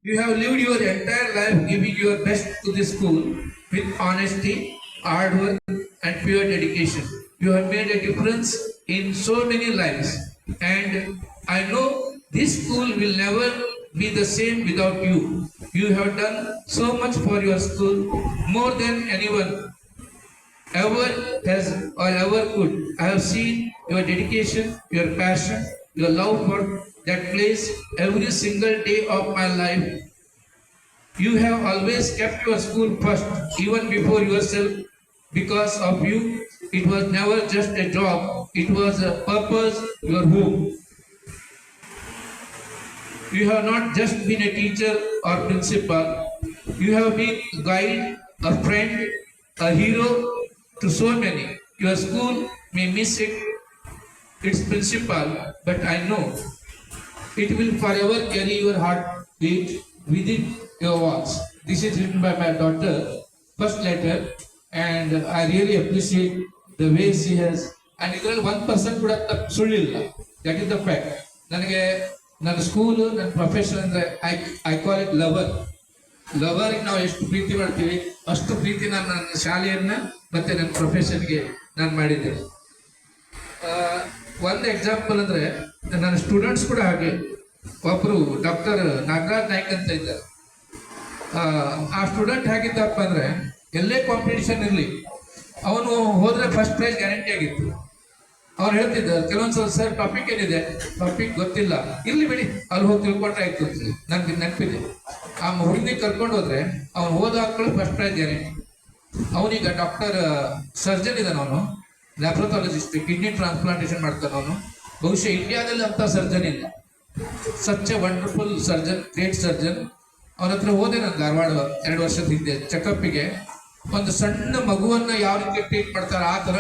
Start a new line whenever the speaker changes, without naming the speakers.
You have lived your entire life giving your best to the school with honesty, hard work, and pure dedication. You have made a difference in so many lives, and I know this school will never be the same without you. You have done so much for your school, more than anyone ever has or ever could. I have seen your dedication, your passion, your love for that place every single day of my life. You have always kept your school first, even before yourself. Because of you, it was never just a job, it was a purpose, your home. You have not just been a teacher or principal, you have been a guide, a friend, a hero to so many. Your school may miss its principal, but I know it will forever carry your heartbeat within your walls. This is written by my daughter, first letter, and I really appreciate the way she has. And ಇದರಲ್ಲಿ 1% ಕೂಡ ಸುಳ್ಳಿಲ್ಲ. That is the fact. ನನಗೆ ನನ್ನ school ನನ್ನ profession ಅಂದರೆ I call it lover. ಲವರ್ಗೆ ನಾವು ಎಷ್ಟು ಪ್ರೀತಿ ಮಾಡ್ತೀವಿ ಅಷ್ಟು ಪ್ರೀತಿ ನಾನು ನನ್ನ ಶಾಲೆಯನ್ನು ಮತ್ತು ನನ್ನ ಪ್ರೊಫೆಷನ್ಗೆ ನಾನು ಮಾಡಿದ್ದೇನೆ. ಒಂದು ಎಕ್ಸಾಂಪಲ್ ಅಂದರೆ ನನ್ನ ಸ್ಟೂಡೆಂಟ್ಸ್ ಕೂಡ ಹಾಗೆ. ಒಬ್ಬರು ಡಾಕ್ಟರ್ ನಾಗರಾಜ್ ನಾಯ್ಕ್ ಅಂತ ಇದ್ದಾರೆ. ಆ ಸ್ಟೂಡೆಂಟ್ ಹೇಗಿದ್ದಪ್ಪ ಅಂದರೆ ಎಲ್ಲೇ ಕಾಂಪಿಟೇಷನ್ ಇರಲಿ ಅವನು ಹೋದರೆ ಫಸ್ಟ್ ಪ್ರೈಸ್ ಗ್ಯಾರಂಟಿ ಆಗಿತ್ತು. ಅವ್ರು ಹೇಳ್ತಿದ್ದ ಕೆಲವೊಂದ್ಸಲ ಸರ್ ಟಾಪಿಕ್ ಏನಿದೆ, ಟಾಪಿಕ್ ಗೊತ್ತಿಲ್ಲ, ಇರ್ಲಿ ಬಿಡಿ ಅಲ್ಲಿ ಹೋಗಿ ತಿಳ್ಕೊಂಡ್ರೆ ಆಯ್ತು ಅಂತೀವಿ. ನನಗೆ ನೆನಪಿದೆ ಆ ಹುಡುಗಿ ಕರ್ಕೊಂಡು ಹೋದ್ರೆ ಅವ್ನು ಹೋದಾಗ್ಗಳು ಫಸ್ಟ್ ಪ್ರೈಸ್ ಗ್ಯಾರಂಟಿ. ಅವನೀಗ ಡಾಕ್ಟರ್ ಸರ್ಜನ್ ಇದ್ದಾನೆ, ಅವನು ಲ್ಯಾಬ್ರೋಥಾಲಜಿಸ್ಟ್, ಕಿಡ್ನಿ ಟ್ರಾನ್ಸ್ಪ್ಲಾಂಟೇಷನ್ ಮಾಡ್ತಾನೆ ಅವನು. ಬಹುಶಃ ಇಂಡಿಯಾದಲ್ಲಿ ಅಂತ ಸರ್ಜನ್ ಇಲ್ಲ. Such A wonderful surgeon, great surgeon. ಅವನ ಹತ್ರ ಹೋದೆ ನಾನು ಧಾರವಾಡ 2 ವರ್ಷದ ಹಿಂದೆ ಚೆಕಪ್ಪಿಗೆ. ಒಂದು ಸಣ್ಣ ಮಗುವನ್ನು ಯಾವ ರೀತಿ ಟ್ರೀಟ್ ಮಾಡ್ತಾರೆ ಆ ಥರ